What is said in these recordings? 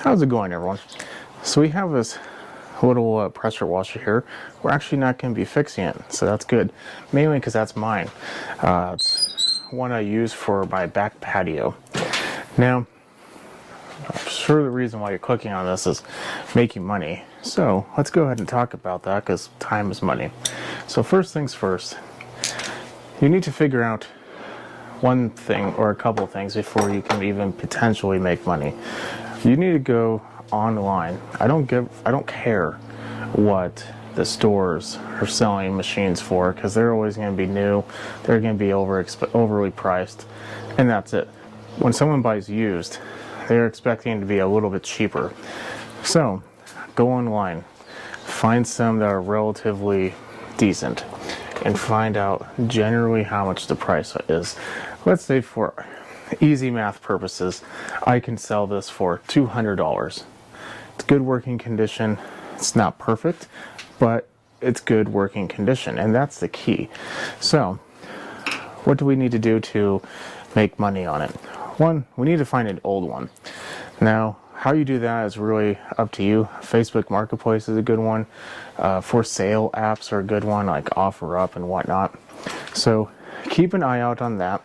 How's it going, everyone? So we have this little pressure washer here. We're actually not going to be fixing it, so that's good. Mainly because that's mine. It's one I use for my back patio. Now, I'm sure the reason why you're clicking on this is making money. So let's go ahead and talk about that, because time is money. So first things first, you need to figure out one thing or a couple of things before you can even potentially make money. You need to go online. I don't care what the stores are selling machines for, because they're always going to be new, they're going to be overly priced, and that's it. When someone buys used, they're expecting to be a little bit cheaper. So go online, find some that are relatively decent, and find out generally how much the price is. Let's say for easy math purposes, I can sell this for $200. It's good working condition. It's not perfect, but it's good working condition, and that's the key. So what do we need to do to make money on it? One, we need to find an old one. Now, how you do that is really up to you. Facebook Marketplace is a good one. For sale apps are a good one, like OfferUp and whatnot. So keep an eye out on that.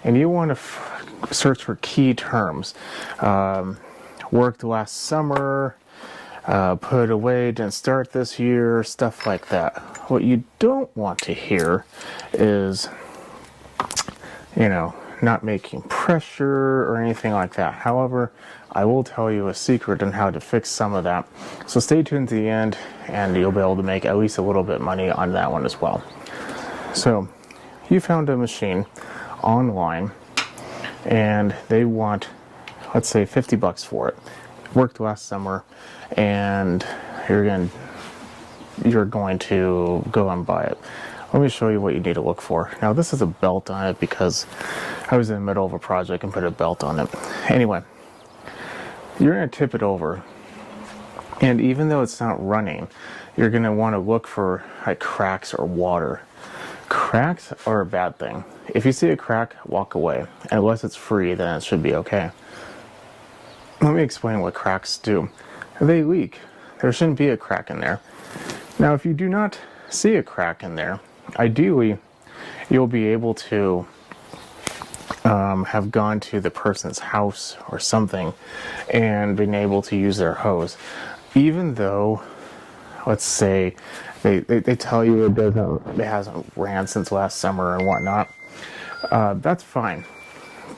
And you want to search for key terms. Worked last summer, put away, didn't start this year, stuff like that. What you don't want to hear is, not making pressure or anything like that. However, I will tell you a secret on how to fix some of that. So stay tuned to the end, and you'll be able to make at least a little bit of money on that one as well. So you found a machine online, and they want, let's say, $50 for it. Worked last summer, and you're going to go and buy it. Let me show you what you need to look for. Now, this is a belt on it because I was in the middle of a project and put a belt on it. Anyway, you're going to tip it over, and even though it's not running, you're going to want to look for like cracks or water. Cracks are a bad thing. If you see a crack, walk away. And unless it's free, then it should be okay. Let me explain what cracks do. They leak. There shouldn't be a crack in there. Now, if you do not see a crack in there, ideally, you'll be able to have gone to the person's house or something and been able to use their hose. Even though, let's say, they tell you it hasn't ran since last summer and whatnot, that's fine.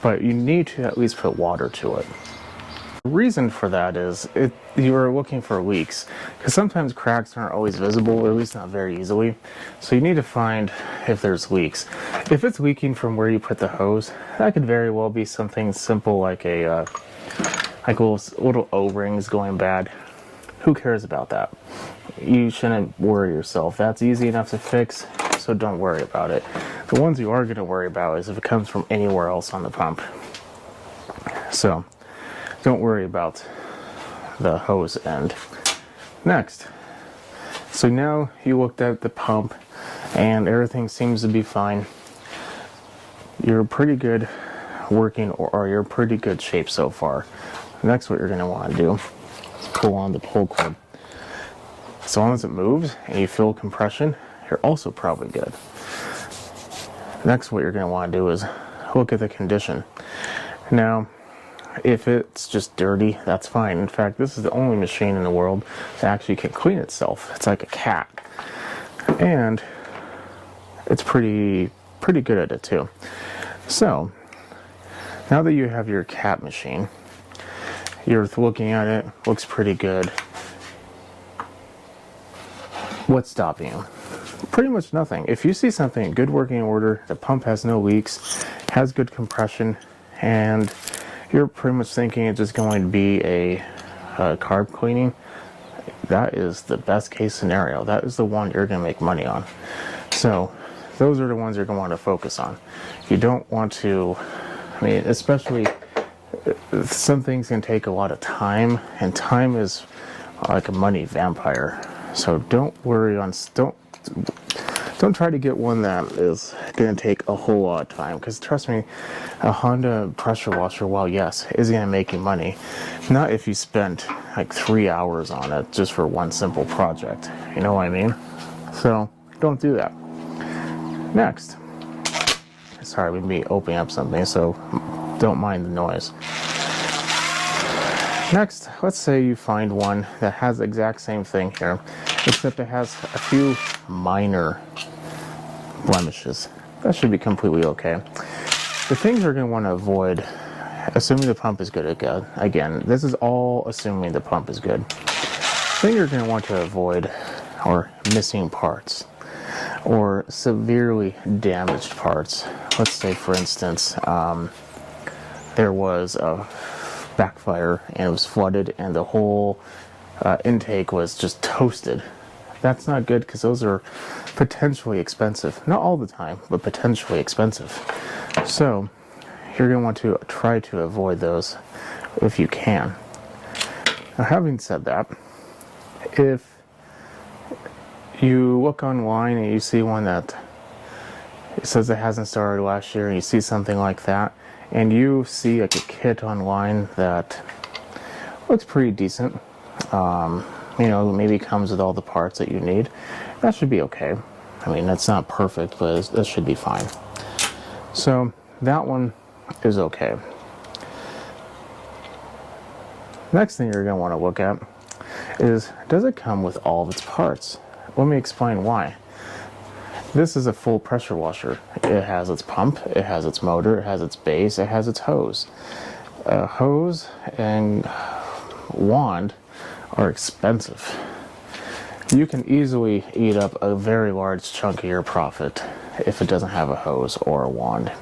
But you need to at least put water to it. The reason for that is you are looking for leaks, because sometimes cracks aren't always visible, or at least not very easily. So you need to find if there's leaks. If it's leaking from where you put the hose, that could very well be something simple like a little O-rings going bad. Who cares about that? You shouldn't worry yourself. That's easy enough to fix, so don't worry about it. The ones you are going to worry about is if it comes from anywhere else on the pump. So don't worry about the hose end. Next, so now you looked at the pump and everything seems to be fine. You're pretty good working, or you're in pretty good shape so far. Next, what you're going to want to do is pull on the pull cord. As long as it moves and you feel compression, you're also probably good. Next, what you're going to want to do is look at the condition. Now, if it's just dirty, that's fine. In fact, this is the only machine in the world that actually can clean itself. It's like a cat. And it's pretty good at it too. So, now that you have your cat machine, you're looking at it, looks pretty good. What's stopping you? Pretty much nothing. If you see something in good working order, the pump has no leaks, has good compression, and you're pretty much thinking it's just going to be a carb cleaning, that is the best case scenario. That is the one you're going to make money on. So those are the ones you're going to want to focus on. You don't want to, especially some things can take a lot of time, and time is like a money vampire. So don't Don't try to get one that is going to take a whole lot of time, because trust me, a Honda pressure washer, well, yes, is going to make you money. Not if you spent like 3 hours on it just for one simple project. You know what I mean? So don't do that. Next, sorry, we be opening up something, so don't mind the noise. Next, let's say you find one that has the exact same thing here, except it has a few minor blemishes. That should be completely okay. The things you're going to want to avoid, assuming the pump is good again, this is all assuming the pump is good. The thing you're going to want to avoid are missing parts or severely damaged parts. Let's say, for instance, there was a backfire and it was flooded and the whole intake was just toasted. That's not good, because those are potentially expensive. Not all the time, but potentially expensive. So you're going to want to try to avoid those if you can. Now, having said that, if you look online and you see one that it says it hasn't started last year, and you see something like that, and you see like a kit online that looks pretty decent, maybe comes with all the parts that you need, that should be okay. I mean, that's not perfect, but that should be fine. So that one is okay. Next thing you're going to want to look at is, does it come with all of its parts? Let me explain why. This is a full pressure washer. It has its pump, it has its motor, it has its base, it has its hose. Hose and wand are expensive. You can easily eat up a very large chunk of your profit if it doesn't have a hose or a wand,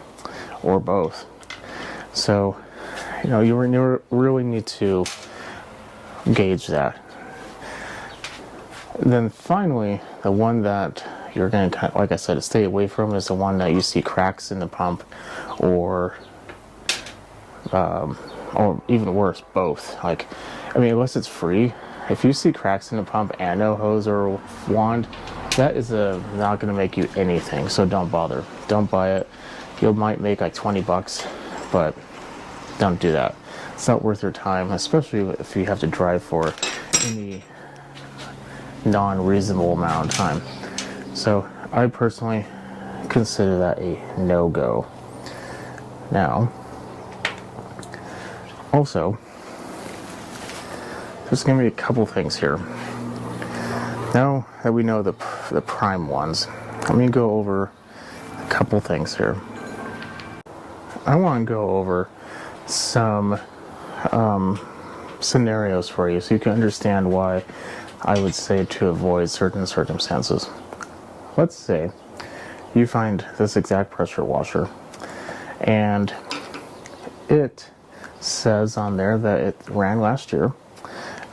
or both. So, you really need to gauge that. Then finally, the one that you're going to, like I said, stay away from is the one that you see cracks in the pump, or even worse, both. Unless it's free, if you see cracks in the pump and no hose or wand, that is not going to make you anything. So don't bother. Don't buy it. You might make like 20 bucks, but don't do that. It's not worth your time, especially if you have to drive for any non-reasonable amount of time. So I personally consider that a no-go. Now, also, there's going to be a couple things here. Now that we know the prime ones, let me go over a couple things here. I want to go over some scenarios for you so you can understand why I would say to avoid certain circumstances. Let's say you find this exact pressure washer and it says on there that it ran last year,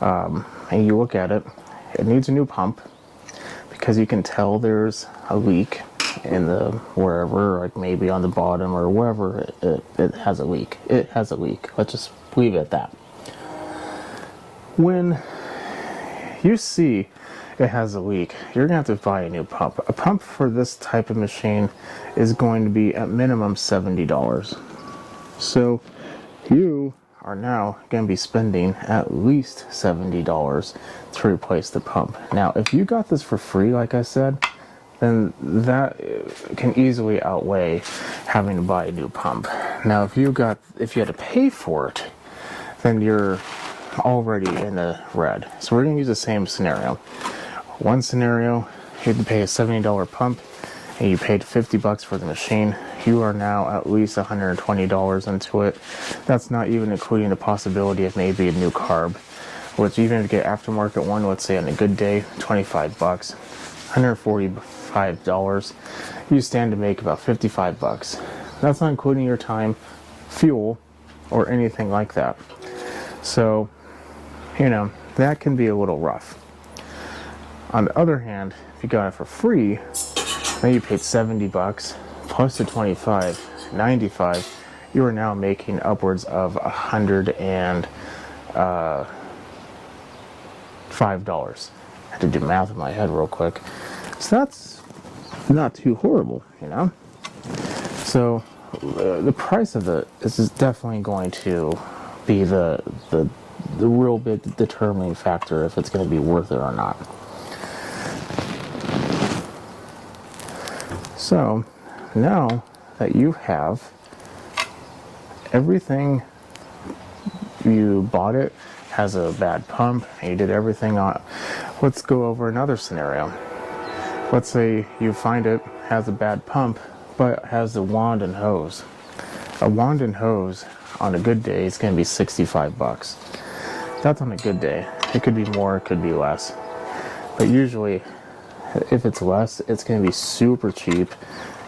and you look at it, it needs a new pump because you can tell there's a leak in the wherever, like maybe on the bottom or wherever it has a leak. It has a leak. Let's just leave it at that. When you see it has a leak, you're going to have to buy a new pump. A pump for this type of machine is going to be at minimum $70. So you are now going to be spending at least $70 to replace the pump. Now, if you got this for free, like I said, then that can easily outweigh having to buy a new pump. Now, if you had to pay for it, then you're already in the red. So we're going to use the same scenario. One scenario, you had to pay a $70 pump and you paid 50 bucks for the machine. You are now at least $120 into it. That's not even including the possibility of maybe a new carb, which even if you get aftermarket one, let's say on a good day, 25 bucks, $145, you stand to make about 55 bucks. That's not including your time, fuel, or anything like that. So, that can be a little rough. On the other hand, if you got it for free, then you paid 70 bucks plus the 25, 95, you are now making upwards of $105. I had to do math in my head real quick. So that's not too horrible, you know? So the price of it is definitely going to be the real big determining factor if it's going to be worth it or not. So now that you have everything, you bought it, has a bad pump, and you did everything on, let's go over another scenario. Let's say you find it has a bad pump, but has a wand and hose. A wand and hose on a good day is going to be $65. That's on a good day. It could be more, it could be less. But usually, if it's less, it's going to be super cheap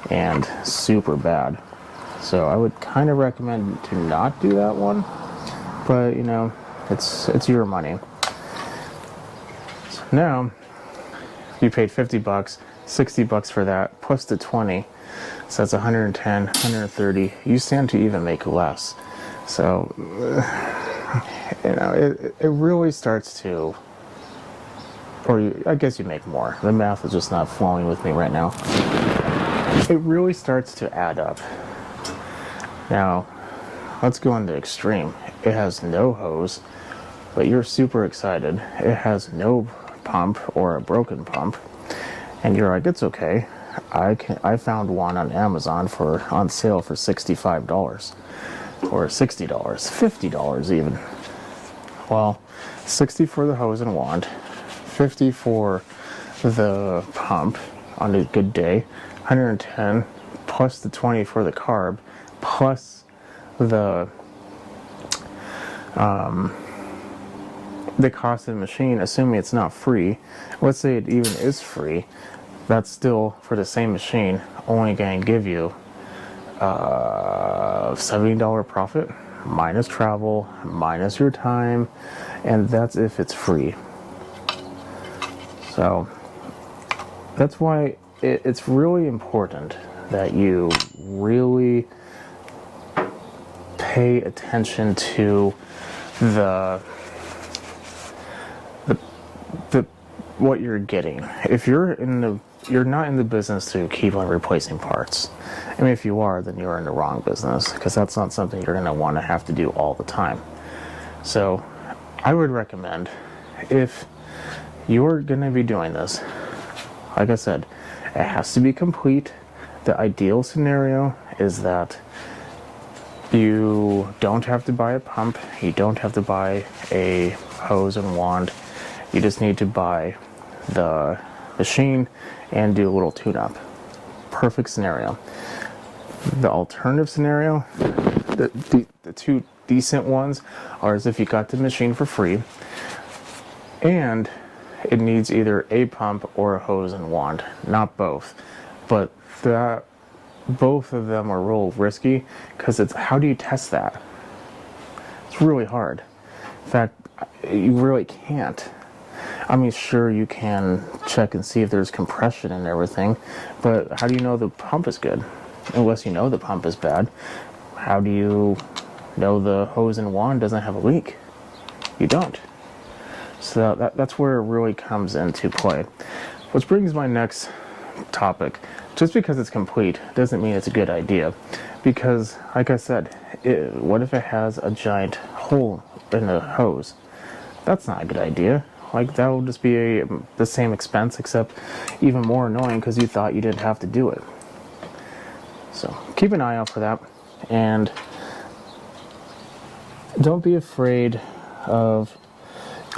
and super bad. So I would kind of recommend to not do that one. But, you know, it's your money. So now, you paid $50, $60 for that, plus the 20. So that's 110, 130. You stand to even make less. So, you know, it really starts to, I guess you make more. The math is just not flowing with me right now. It really starts to add up. Now, let's go on the extreme. It has no hose, but you're super excited. It has no pump or a broken pump, and you're like, it's okay. I found one on Amazon on sale for $65 or $60, $50 even. Well, 60 for the hose and wand, 50 for the pump on a good day, 110 plus the 20 for the carb, plus the cost of the machine, assuming it's not free. Let's say it even is free, that's still, for the same machine, only going to give you $70 profit, minus travel, minus your time, and that's if it's free. So that's why it's really important that you really pay attention to the what you're getting. If you're not in the business to keep on replacing parts. I mean, if you are, then you're in the wrong business, because that's not something you're going to want to have to do all the time. So I would recommend, if you're going to be doing this, like I said, it has to be complete. The ideal scenario is that you don't have to buy a pump, you don't have to buy a hose and wand, you just need to buy the machine and do a little tune-up. Perfect scenario. The alternative scenario, the two decent ones, are as if you got the machine for free and it needs either a pump or a hose and wand, not both. But both of them are real risky, because it's, how do you test that? It's really hard. In fact, you really can't. I mean, sure, you can check and see if there's compression and everything, but how do you know the pump is good? Unless you know the pump is bad. How do you know the hose and wand doesn't have a leak? You don't. So that's where it really comes into play. Which brings my next topic. Just because it's complete doesn't mean it's a good idea. Because, like I said, what if it has a giant hole in the hose? That's not a good idea. Like, that will just be the same expense, except even more annoying because you thought you didn't have to do it. So keep an eye out for that, and don't be afraid of,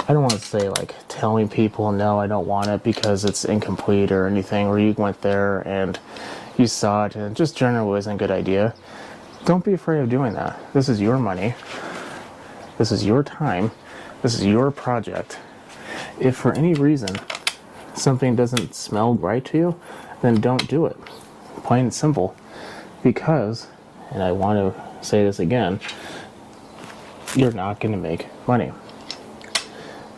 I don't want to say like telling people no, I don't want it because it's incomplete or anything, or you went there and you saw it and it just generally isn't a good idea. Don't be afraid of doing that. This is your money. This is your time. This is your project. If for any reason something doesn't smell right to you, then don't do it. Plain and simple. Because, and I want to say this again, you're not going to make money.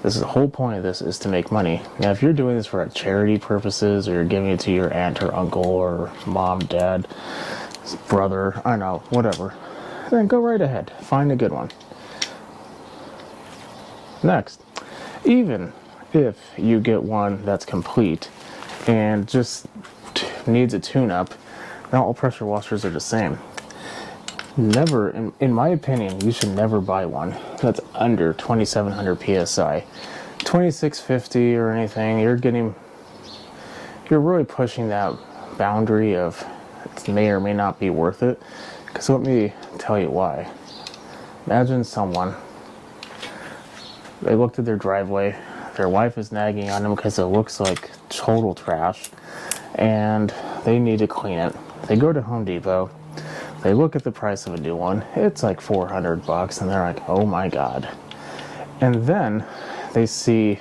This is the whole point of this, is to make money. Now, if you're doing this for charity purposes, or you're giving it to your aunt or uncle or mom, dad, brother, I don't know, whatever, then go right ahead. Find a good one. Next, even if you get one that's complete, and just needs a tune-up, not all pressure washers are the same. Never, in my opinion, you should never buy one that's under 2700 psi. 2650 or anything, you're really pushing that boundary of it may or may not be worth it. Because let me tell you why. Imagine someone, they looked at their driveway, their wife is nagging on them because it looks like total trash, and they need to clean it. They go to Home Depot, they look at the price of a new one, it's like $400, and they're like, oh my god. And then they see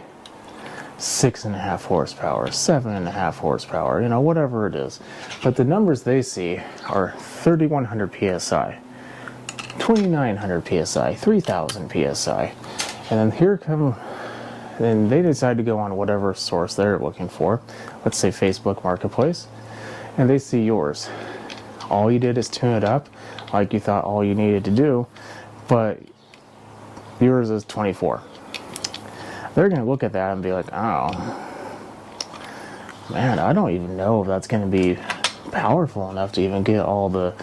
6.5 horsepower, 7.5 horsepower, whatever it is. But the numbers they see are 3,100 psi, 2,900 psi, 3,000 psi. And then then they decide to go on whatever source they're looking for. Let's say Facebook Marketplace. And they see yours. All you did is tune it up like you thought all you needed to do, but yours is 24. They're going to look at that and be like, oh, man, I don't even know if that's going to be powerful enough to even get all the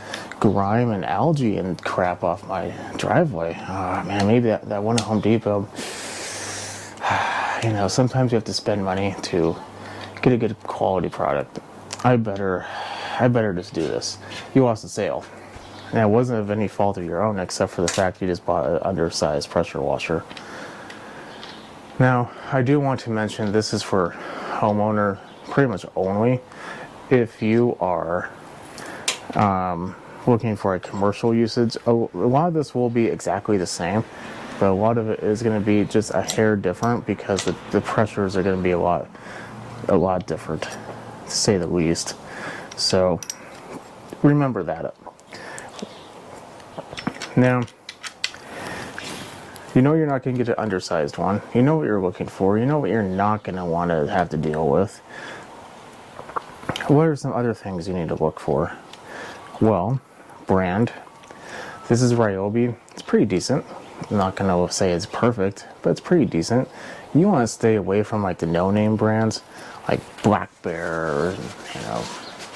grime and algae and crap off my driveway. Man, maybe that one at Home Depot, sometimes you have to spend money to get a good quality product. I better just do this. You lost the sale. And it wasn't of any fault of your own except for the fact you just bought an undersized pressure washer. Now, I do want to mention this is for homeowner pretty much only. If you are looking for a commercial usage, a lot of this will be exactly the same, but a lot of it is going to be just a hair different because the pressures are going to be a lot different, to say the least. So remember that. Now, you're not going to get an undersized one. You know what you're looking for. You know what you're not going to want to have to deal with. What are some other things you need to look for? Well, brand. This is Ryobi. It's pretty decent. I'm not going to say it's perfect, but it's pretty decent. You want to stay away from like the no-name brands, like Black Bear, or,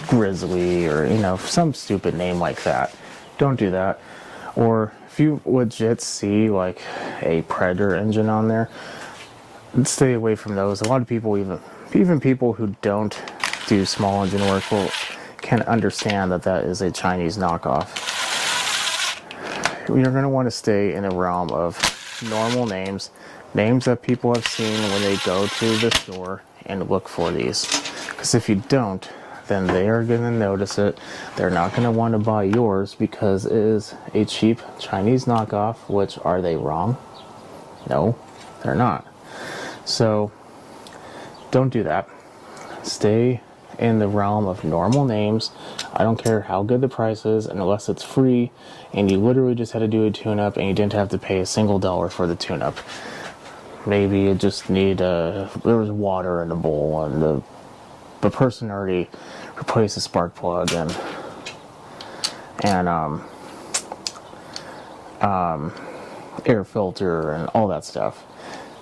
Grizzly, or, some stupid name like that. Don't do that. Or if you legit see like a Predator engine on there, stay away from those. A lot of people, even people who don't do small engine work, can understand that is a Chinese knockoff. You're going to want to stay in a realm of normal names that people have seen when they go to the store and look for these. Because if you don't, then they are going to notice it. They're not going to want to buy yours because it is a cheap Chinese knockoff, which, are they wrong? No, they're not. So don't do that. Stay in the realm of normal names. I don't care how good the price is, unless it's free and you literally just had to do a tune-up and you didn't have to pay a single dollar for the tune-up. Maybe you just need there was water in the bowl and the person already replaced the spark plug and air filter and all that stuff.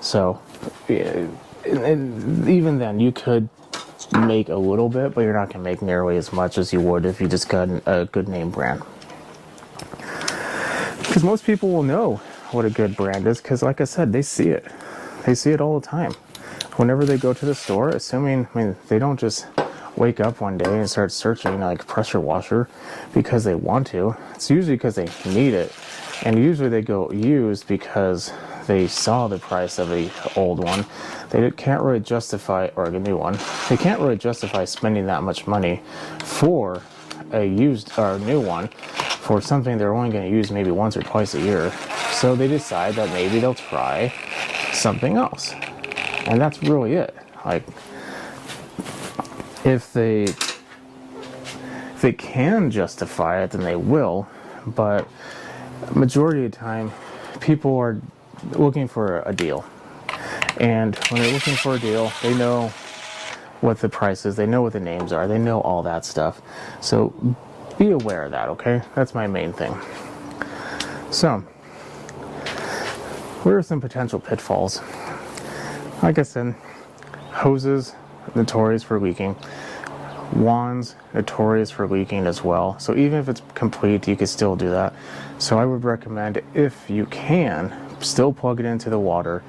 So and even then you could make a little bit, but you're not going to make nearly as much as you would if you just got a good name brand. Because most people will know what a good brand is, because like I said, they see it all the time whenever they go to the store. They don't just wake up one day and start searching like pressure washer because they want to. It's usually because they need it, and usually they go used because they saw the price of a old one. They can't really justify, or a new one, they can't really justify spending that much money for a used or a new one for something they're only going to use maybe once or twice a year. So they decide that maybe they'll try something else. And that's really it. Like, if they can justify it, then they will. But majority of the time, people are looking for a deal. And when they're looking for a deal, they know what the price is, they know what the names are, they know all that stuff. So be aware of that, okay? That's my main thing. So, what are some potential pitfalls? Like I said, hoses, notorious for leaking. Wands, notorious for leaking as well. So even if it's complete, you could still do that. So I would recommend, if you can, still plug it into the water,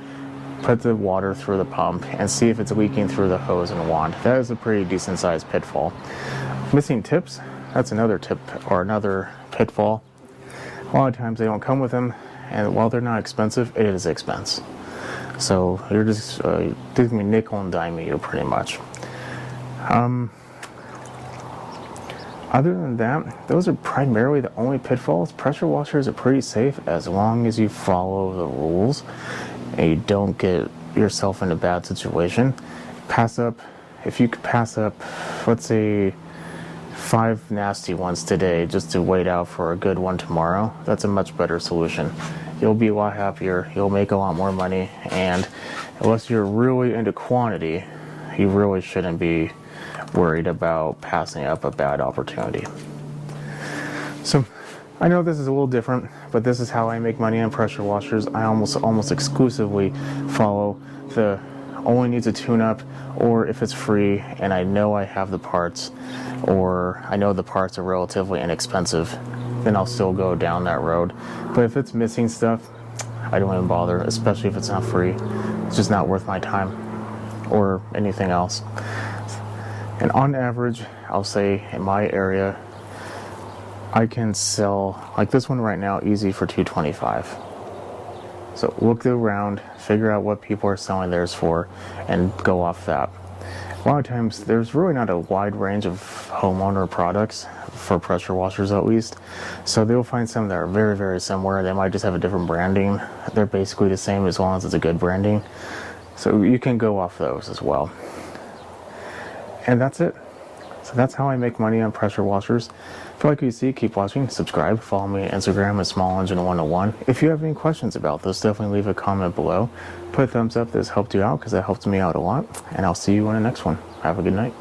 put the water through the pump, and see if it's leaking through the hose and wand. That is a pretty decent sized pitfall. Missing tips, that's another tip or another pitfall. A lot of times they don't come with them, and while they're not expensive, it is expense. So you're just doing nickel and dime you pretty much. Other than that, those are primarily the only pitfalls. Pressure washers are pretty safe as long as you follow the rules and you don't get yourself in a bad situation. If you could pass up, let's say, 5 nasty ones today just to wait out for a good one tomorrow, that's a much better solution. You'll be a lot happier, you'll make a lot more money, and unless you're really into quantity, you really shouldn't be worried about passing up a bad opportunity. So I know this is a little different, but this is how I make money on pressure washers. I almost exclusively follow the only needs a tune-up, or if it's free and I know I have the parts, or I know the parts are relatively inexpensive, then I'll still go down that road. But if it's missing stuff, I don't even bother, especially if it's not free. It's just not worth my time or anything else. And on average, I'll say in my area, I can sell, like this one right now, easy for $225. So look around, figure out what people are selling theirs for, and go off that. A lot of times, there's really not a wide range of homeowner products, for pressure washers at least. So they'll find some that are very, very similar. They might just have a different branding. They're basically the same as long as it's a good branding. So you can go off those as well. And that's it. So that's how I make money on pressure washers. If you like what you see, keep watching, subscribe, follow me on Instagram at SmallEngine101. If you have any questions about this, definitely leave a comment below. Put a thumbs up if this helped you out, because that helps me out a lot. And I'll see you in the next one. Have a good night.